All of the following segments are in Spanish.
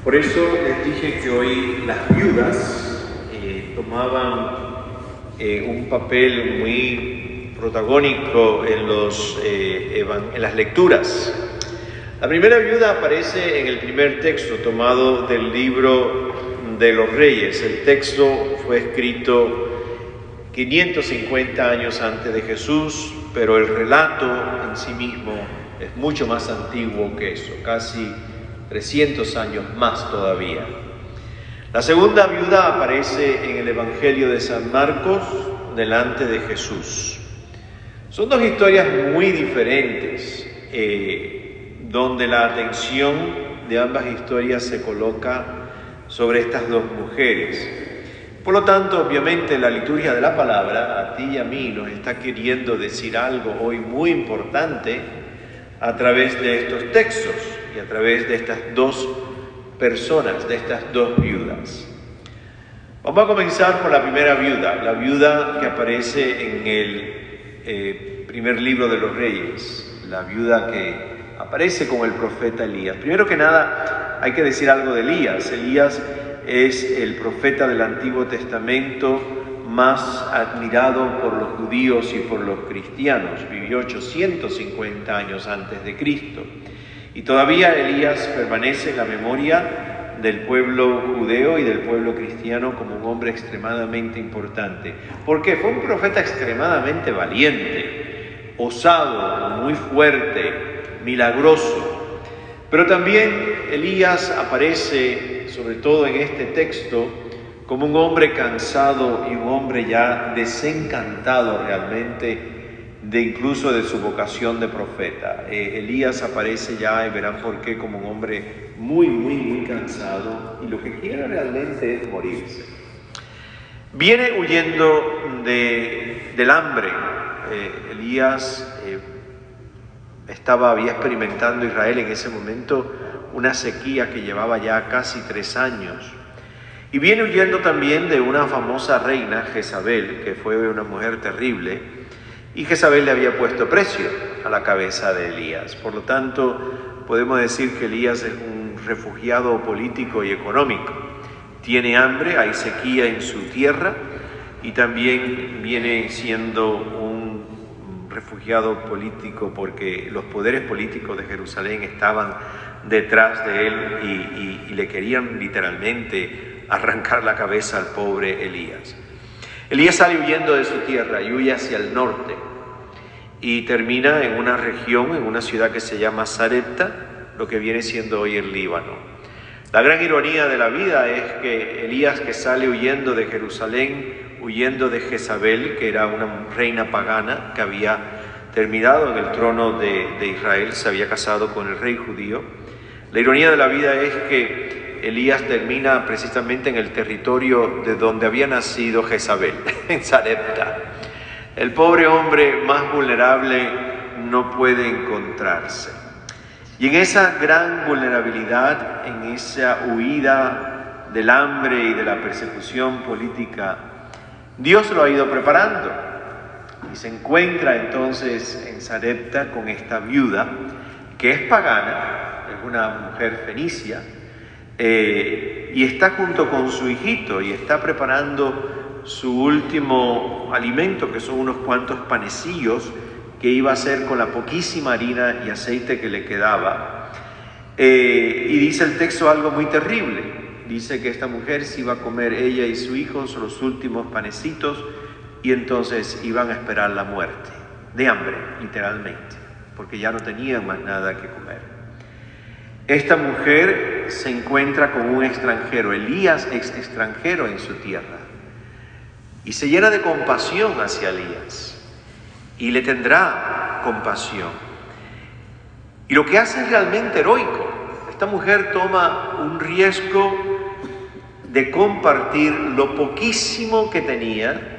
Por eso les dije que hoy las viudas tomaban un papel muy protagónico en las lecturas. La primera viuda aparece en el primer texto tomado del libro de los Reyes. El texto fue escrito 550 años antes de Jesús, pero el relato en sí mismo es mucho más antiguo que eso, casi 300 años más todavía. La segunda viuda aparece en el Evangelio de San Marcos delante de Jesús. Son dos historias muy diferentes, donde la atención de ambas historias se coloca sobre estas dos mujeres. Por lo tanto, obviamente, la liturgia de la palabra, a ti y a mí, nos está queriendo decir algo hoy muy importante a través de estos textos y a través de estas dos personas, de estas dos viudas. Vamos a comenzar por la primera viuda, la viuda que aparece en el primer libro de los Reyes, la viuda que aparece con el profeta Elías. Primero que nada, hay que decir algo de Elías. Elías es el profeta del Antiguo Testamento más admirado por los judíos y por los cristianos. Vivió 850 años antes de Cristo. Y todavía Elías permanece en la memoria del pueblo judeo y del pueblo cristiano como un hombre extremadamente importante. Porque fue un profeta extremadamente valiente, osado, muy fuerte, milagroso. Pero también Elías aparece, sobre todo en este texto, como un hombre cansado y un hombre ya desencantado realmente incluso de su vocación de profeta. Elías aparece ya, y verán por qué, como un hombre muy cansado, y lo que quiere realmente es morirse. Viene huyendo del hambre. Elías había experimentando Israel en ese momento una sequía que llevaba ya casi 3 años. Y viene huyendo también de una famosa reina, Jezabel, que fue una mujer terrible, y Jezabel le había puesto precio a la cabeza de Elías. Por lo tanto, podemos decir que Elías es un refugiado político y económico. Tiene hambre, hay sequía en su tierra, y también viene siendo un refugiado político porque los poderes políticos de Jerusalén estaban detrás de él y le querían literalmente arrancar la cabeza al pobre Elías. Elías sale huyendo de su tierra y huye hacia el norte y termina en una región, en una ciudad que se llama Sarepta, lo que viene siendo hoy el Líbano. La gran ironía de la vida es que Elías, que sale huyendo de Jerusalén, huyendo de Jezabel, que era una reina pagana que había terminado en el trono de Israel, se había casado con el rey judío. La ironía de la vida es que Elías termina precisamente en el territorio de donde había nacido Jezabel, en Sarepta. El pobre hombre más vulnerable no puede encontrarse. Y en esa gran vulnerabilidad, en esa huida del hambre y de la persecución política, Dios lo ha ido preparando. Y se encuentra entonces en Sarepta con esta viuda, que es pagana, es una mujer fenicia, y está junto con su hijito y está preparando su último alimento, que son unos cuantos panecillos que iba a hacer con la poquísima harina y aceite que le quedaba. Y dice el texto algo muy terrible. Dice que esta mujer se iba a comer, ella y su hijo, los últimos panecitos, y entonces iban a esperar la muerte, de hambre, literalmente, porque ya no tenían más nada que comer. Esta mujer se encuentra con un extranjero. Elías es extranjero en su tierra, y se llena de compasión hacia Elías, y le tendrá compasión. Y lo que hace es realmente heroico. Esta mujer toma un riesgo de compartir lo poquísimo que tenía,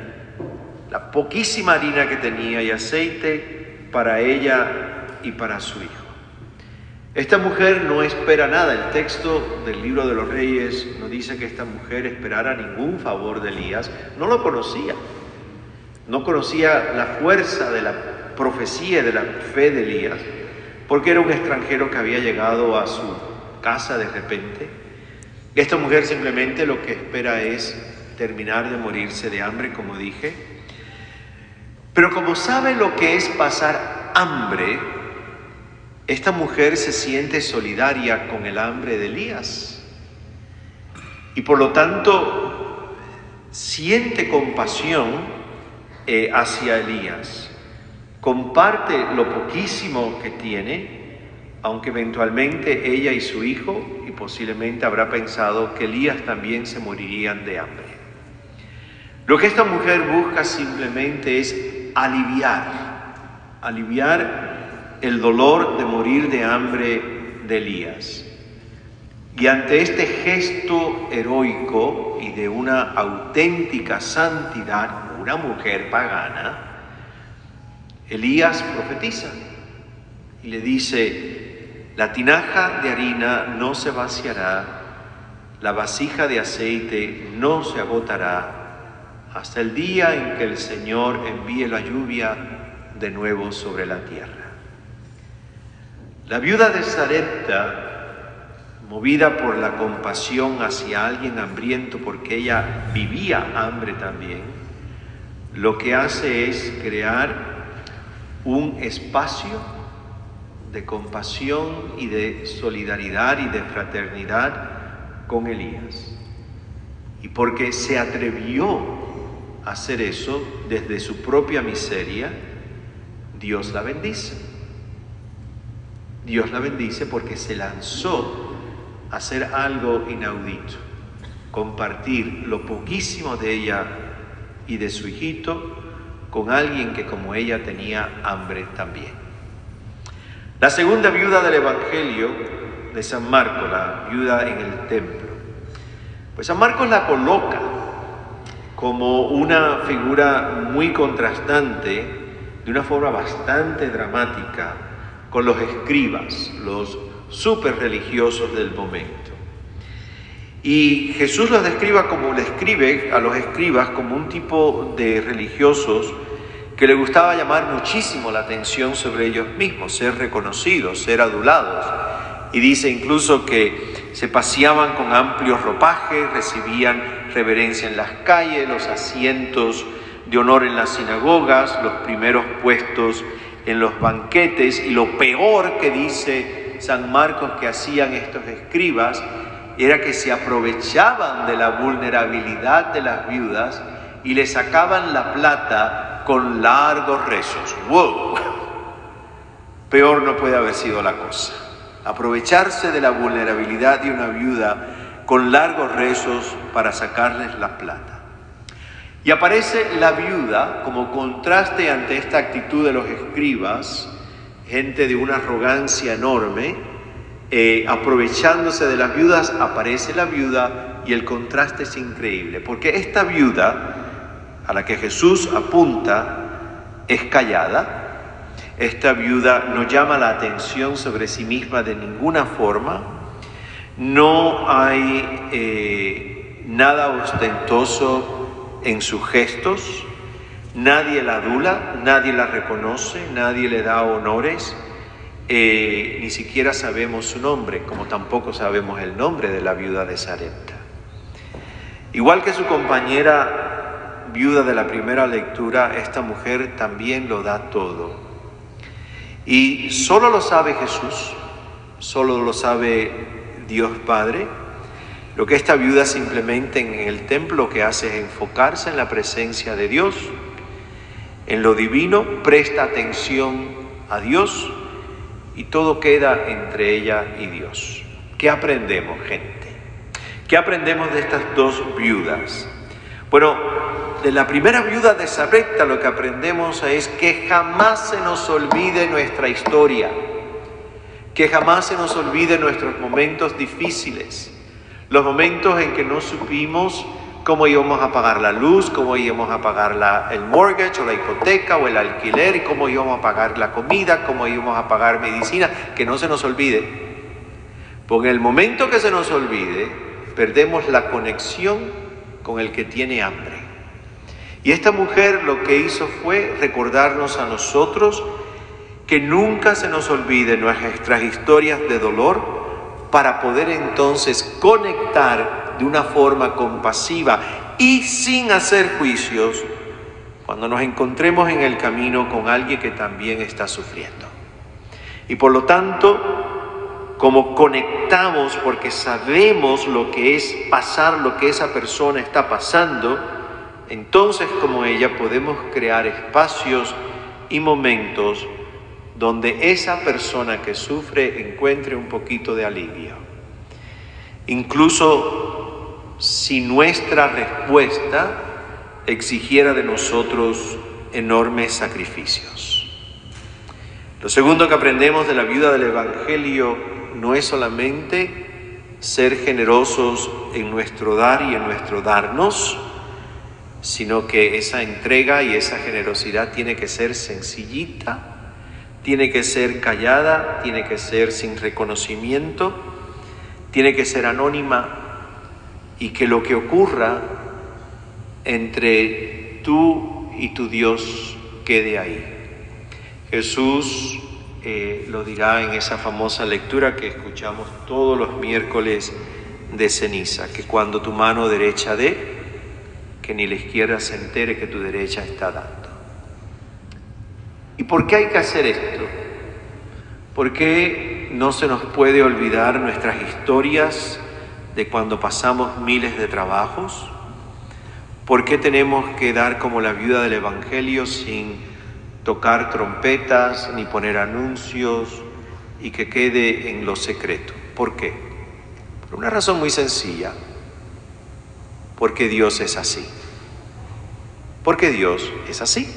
la poquísima harina que tenía y aceite para ella y para su hijo. Esta mujer no espera nada. El texto del libro de los Reyes no dice que esta mujer esperara ningún favor de Elías. No lo conocía. No conocía la fuerza de la profecía y de la fe de Elías, porque era un extranjero que había llegado a su casa de repente, Esta mujer simplemente lo que espera es terminar de morirse de hambre, como dije, pero como sabe lo que es pasar hambre, esta mujer se siente solidaria con el hambre de Elías y por lo tanto siente compasión hacia Elías. Comparte lo poquísimo que tiene, aunque eventualmente ella y su hijo, y posiblemente habrá pensado que Elías también se morirían de hambre. Lo que esta mujer busca simplemente es aliviar el dolor de morir de hambre de Elías. Y ante este gesto heroico y de una auténtica santidad, una mujer pagana, Elías profetiza y le dice: la tinaja de harina no se vaciará, la vasija de aceite no se agotará, hasta el día en que el Señor envíe la lluvia de nuevo sobre la tierra. La viuda de Sarepta, movida por la compasión hacia alguien hambriento, porque ella vivía hambre también, lo que hace es crear un espacio de compasión y de solidaridad y de fraternidad con Elías. Y porque se atrevió a hacer eso desde su propia miseria, Dios la bendice. Dios la bendice porque se lanzó a hacer algo inaudito, compartir lo poquísimo de ella y de su hijito con alguien que como ella tenía hambre también. La segunda viuda del Evangelio de San Marcos, la viuda en el templo, pues San Marcos la coloca como una figura muy contrastante, de una forma bastante dramática, con los escribas, los súper religiosos del momento. Y Jesús los describe a los escribas como un tipo de religiosos que le gustaba llamar muchísimo la atención sobre ellos mismos, ser reconocidos, ser adulados. Y dice incluso que se paseaban con amplios ropajes, recibían reverencia en las calles, los asientos de honor en las sinagogas, los primeros puestos en los banquetes, y lo peor que dice San Marcos que hacían estos escribas era que se aprovechaban de la vulnerabilidad de las viudas y le sacaban la plata con largos rezos. ¡Wow! Peor no puede haber sido la cosa. Aprovecharse de la vulnerabilidad de una viuda con largos rezos para sacarles la plata. Y aparece la viuda como contraste ante esta actitud de los escribas, gente de una arrogancia enorme. Aprovechándose de las viudas, aparece la viuda y el contraste es increíble, porque esta viuda a la que Jesús apunta es callada. Esta viuda no llama la atención sobre sí misma de ninguna forma, no hay nada ostentoso en sus gestos, nadie la adula, nadie la reconoce, nadie le da honores. Ni siquiera sabemos su nombre, como tampoco sabemos el nombre de la viuda de Sarepta. Igual que su compañera viuda de la primera lectura, esta mujer también lo da todo. Y solo lo sabe Jesús, solo lo sabe Dios Padre. Lo que esta viuda simplemente en el templo que hace es enfocarse en la presencia de Dios, en lo divino, presta atención a Dios, y todo queda entre ella y Dios. ¿Qué aprendemos, gente? ¿Qué aprendemos de estas dos viudas? Bueno, de la primera viuda de Sarepta lo que aprendemos es que jamás se nos olvide nuestra historia, que jamás se nos olvide nuestros momentos difíciles, los momentos en que no supimos cómo íbamos a pagar la luz, cómo íbamos a pagar el mortgage o la hipoteca o el alquiler, y cómo íbamos a pagar la comida, cómo íbamos a pagar medicina. Que no se nos olvide, porque en el momento que se nos olvide, perdemos la conexión con el que tiene hambre. Y esta mujer lo que hizo fue recordarnos a nosotros que nunca se nos olvide nuestras historias de dolor, para poder entonces conectar de una forma compasiva y sin hacer juicios cuando nos encontremos en el camino con alguien que también está sufriendo. Y por lo tanto, como conectamos porque sabemos lo que es pasar, lo que esa persona está pasando, entonces como ella podemos crear espacios y momentos donde esa persona que sufre encuentre un poquito de alivio. Incluso si nuestra respuesta exigiera de nosotros enormes sacrificios. Lo segundo que aprendemos de la viuda del Evangelio no es solamente ser generosos en nuestro dar y en nuestro darnos, sino que esa entrega y esa generosidad tiene que ser sencillita, tiene que ser callada, tiene que ser sin reconocimiento, tiene que ser anónima, y que lo que ocurra entre tú y tu Dios quede ahí. Jesús lo dirá en esa famosa lectura que escuchamos todos los miércoles de ceniza, que cuando tu mano derecha dé, que ni la izquierda se entere que tu derecha está dando. ¿Y por qué hay que hacer esto? ¿Por qué no se nos puede olvidar nuestras historias de cuando pasamos miles de trabajos? ¿Por qué tenemos que dar como la viuda del Evangelio sin tocar trompetas ni poner anuncios y que quede en lo secreto? ¿Por qué? Por una razón muy sencilla. Porque Dios es así. Porque Dios es así.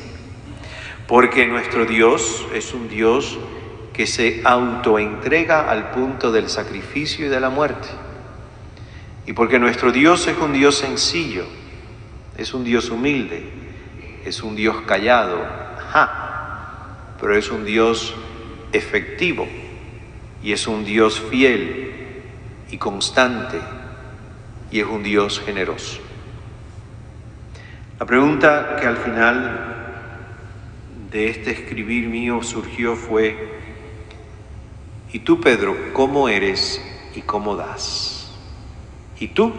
Porque nuestro Dios es un Dios que se autoentrega al punto del sacrificio y de la muerte. Y porque nuestro Dios es un Dios sencillo, es un Dios humilde, es un Dios callado, pero es un Dios efectivo y es un Dios fiel y constante y es un Dios generoso. La pregunta que al final de este escribir mío surgió fue: ¿y tú, Pedro, cómo eres y cómo das? ¿Y tú,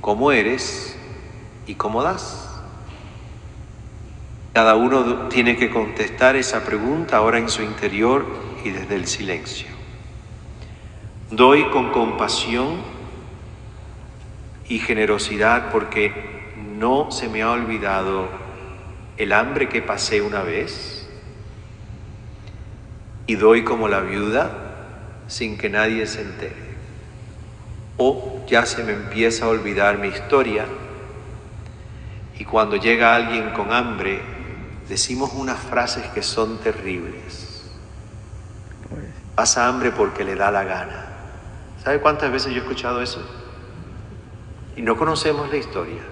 cómo eres y cómo das? Cada uno tiene que contestar esa pregunta ahora en su interior y desde el silencio. Doy con compasión y generosidad porque no se me ha olvidado el hambre que pasé una vez, y doy como la viuda sin que nadie se entere. O ya se me empieza a olvidar mi historia y cuando llega alguien con hambre decimos unas frases que son terribles. Pasa hambre porque le da la gana. ¿Sabe cuántas veces yo he escuchado eso? Y no conocemos la historia.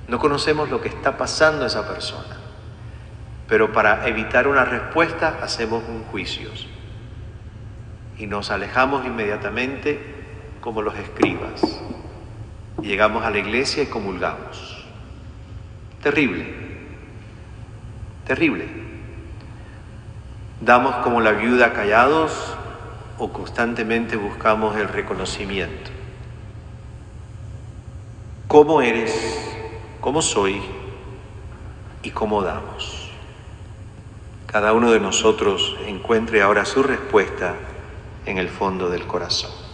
No conocemos lo que está pasando a esa persona. Pero para evitar una respuesta hacemos un juicio. Y nos alejamos inmediatamente como los escribas. Y llegamos a la iglesia y comulgamos. Terrible. Terrible. Damos como la viuda callados o constantemente buscamos el reconocimiento. ¿Cómo eres? ¿Cómo soy? ¿Y cómo damos? Cada uno de nosotros encuentre ahora su respuesta en el fondo del corazón.